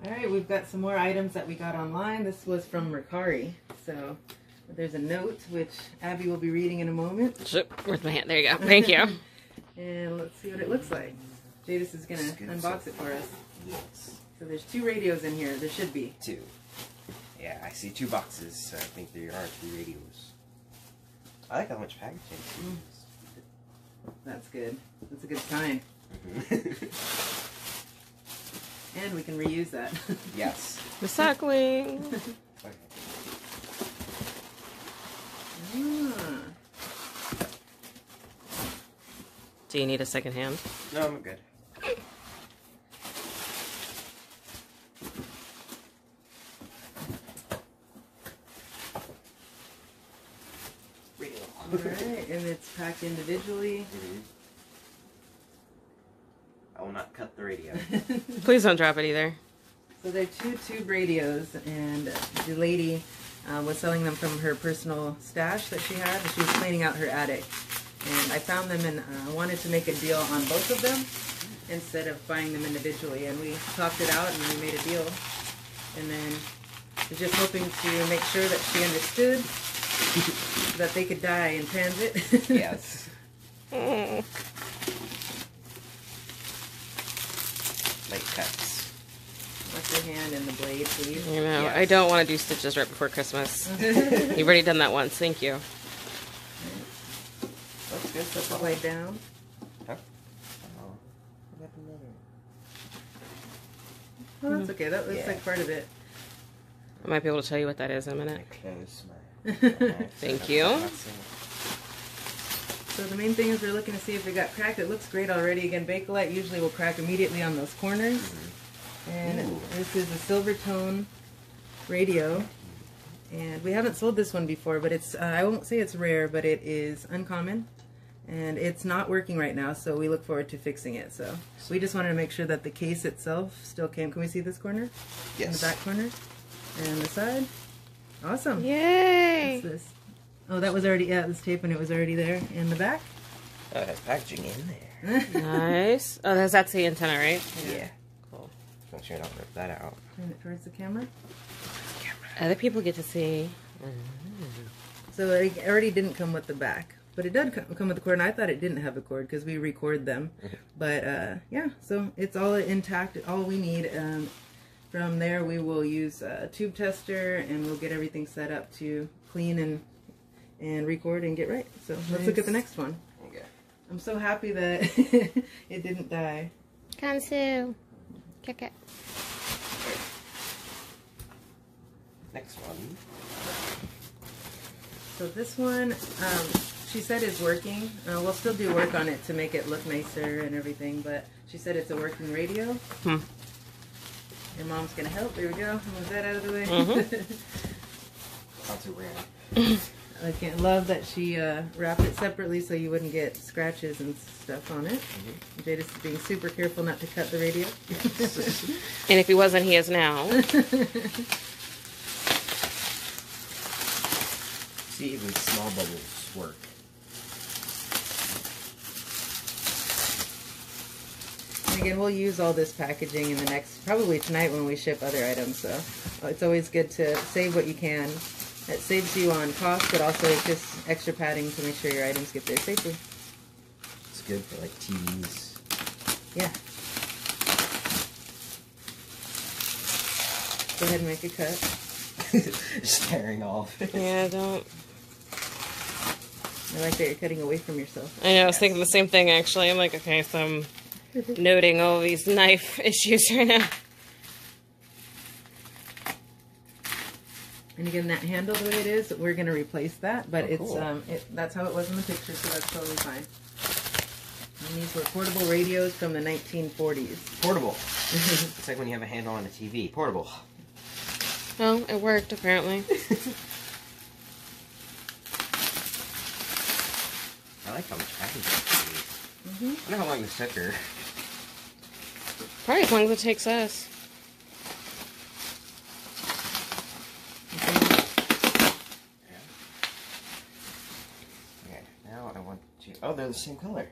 Alright, we've got some more items that we got online. This was from Mercari. So there's a note, which Abby will be reading in a moment. Where's my hand? There you go. Thank you. And let's see what it looks like. Jadis is going to unbox it for us. Yes. So there's 2 radios in here. There should be. 2. Yeah, I see 2 boxes, so I think there are 2 radios. I like how much packaging. That's good. That's a good sign. And we can reuse that. Yes. Recycling. Okay. Ah. Do you need a second hand? No, I'm good. Alright, and it's packed individually. I will not cut the radio. Please don't drop it either. So they're 2 tube radios, and the lady was selling them from her personal stash that she had. She was cleaning out her attic. And I found them and wanted to make a deal on both of them instead of buying them individually. And we talked it out and we made a deal. And then I was just hoping to make sure that she understood that they could die in transit. Yes. Light cuts. Wash your hand and the blade, please. You know, Yes. I don't want to do stitches right before Christmas. You've already done that once. Thank you. Looks good. Put the blade down. Huh? Oh. I got another. Oh, that's okay. That looks like part of it. I might be able to tell you what that is in a minute. Close my. Thank you. So the main thing is we're looking to see if it got cracked. It looks great already. Again, Bakelite usually will crack immediately on those corners. And this is a silver tone radio. And we haven't sold this one before, but it's, I won't say it's rare, but it is uncommon. And it's not working right now, so we look forward to fixing it. So we just wanted to make sure that the case itself still came. Can we see this corner? Yes. And the back corner? And the side? Awesome. Yay! What's this? Oh, that was already, yeah, this tape and it was already there. In the back? Oh, it has packaging in there. Nice. Oh, that's the antenna, right? Yeah. Cool. Make sure I don't rip that out. Turn it towards the camera. Other people get to see. So it already didn't come with the back, but it did come with the cord, and I thought it didn't have a cord because we record them. But yeah, so it's all intact, all we need. From there we will use a tube tester and we'll get everything set up to clean and record and get right. So let's look at the next one. Okay. I'm so happy that it didn't die. Kansu. Kick it. Next one. So this one, she said is working. We'll still do work on it to make it look nicer and everything, but she said it's a working radio. Your mom's gonna help. There we go. Move that out of the way. Not too rare. I love that she wrapped it separately so you wouldn't get scratches and stuff on it. Jadis is being super careful not to cut the radio. And if he wasn't, he is now. See, even small bubbles work. And again, we'll use all this packaging in the next, probably tonight when we ship other items. So it's always good to save what you can. It saves you on cost, but also it's just extra padding to make sure your items get there safely. It's good for like TVs. Yeah. Go ahead and make a cut. Just tearing off. Yeah, don't. I like that you're cutting away from yourself. I know, I was thinking the same thing actually. I'm like, okay, so I'm noting all these knife issues right now. And again, that handle the way it is, we're going to replace that, but cool. that's how it was in the picture, so that's totally fine. And these were portable radios from the 1940s. Portable. It's like when you have a handle on a TV. Portable. Well, it worked apparently. I like how much packaging. I wonder how long this took her. Probably as long as it takes us. Okay, now I want to... Oh, they're the same color.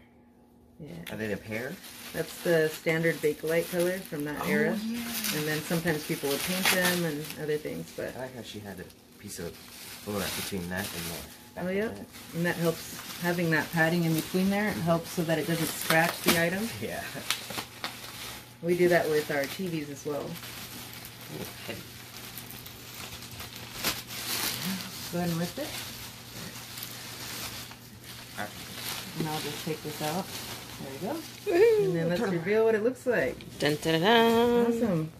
Yeah. Are they in a pair? That's the standard Bakelite color from that era. Yeah. And then sometimes people would paint them and other things. But I like how she had a piece of overlap between that and the back oh of yeah, that. and that helps having that padding in between there. It helps so that it doesn't scratch the item. Yeah. We do that with our TVs as well. Okay. Go ahead and lift it. And I'll just take this out. There you go. Woohoo! And then let's reveal what it looks like. Dun, dun, dun, dun. Awesome.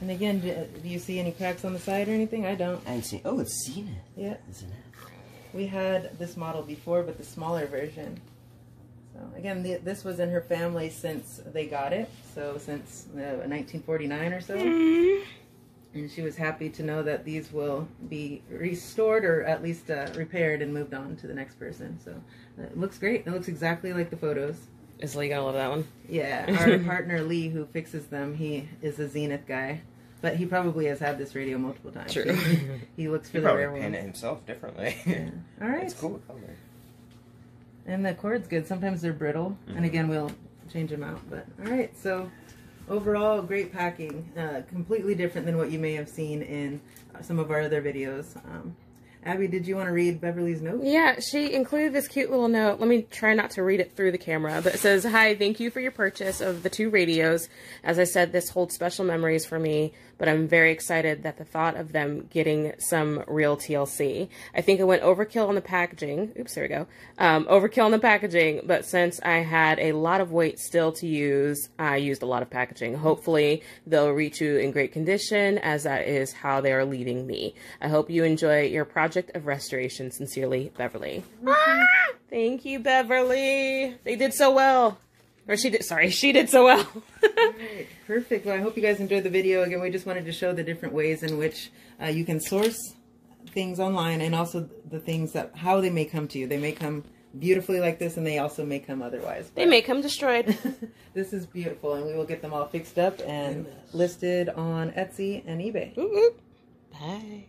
And again, do you see any cracks on the side or anything? I don't. I see. Oh, it's seen it. Yeah. Isn't it? We had this model before, but the smaller version. So again, this was in her family since they got it. So since 1949 or so. And she was happy to know that these will be restored or at least repaired and moved on to the next person. So it looks great. It looks exactly like the photos. Is Lee gonna love that one? Yeah, our partner Lee, who fixes them, he is a Zenith guy. But he probably has had this radio multiple times. True. He looks for He the probably rare painted ones. it himself differently. Yeah. All right. It's cool color. And the cord's good. Sometimes they're brittle. And again, we'll change them out. But all right, so overall, great packing. Completely different than what you may have seen in some of our other videos. Abby, did you want to read Beverly's note? Yeah, she included this cute little note. Let me try not to read it through the camera, but it says, "Hi, thank you for your purchase of the 2 radios. As I said, this holds special memories for me, but I'm very excited that the thought of them getting some real TLC. I think I went overkill on the packaging. Oops, there we go. Overkill on the packaging, but since I had a lot of weight still to use, I used a lot of packaging. Hopefully, they'll reach you in great condition, as that is how they are leaving me. I hope you enjoy your project of restoration. Sincerely, Beverly." Thank you, Beverly. They did so well. Or she did so well. Alright, perfect. Well, I hope you guys enjoyed the video. Again, we just wanted to show the different ways in which you can source things online, and also the things that, how they may come to you. They may come beautifully like this, and they also may come otherwise. They may come destroyed. This is beautiful, and we will get them all fixed up and listed on Etsy and eBay. Ooh, ooh. Bye.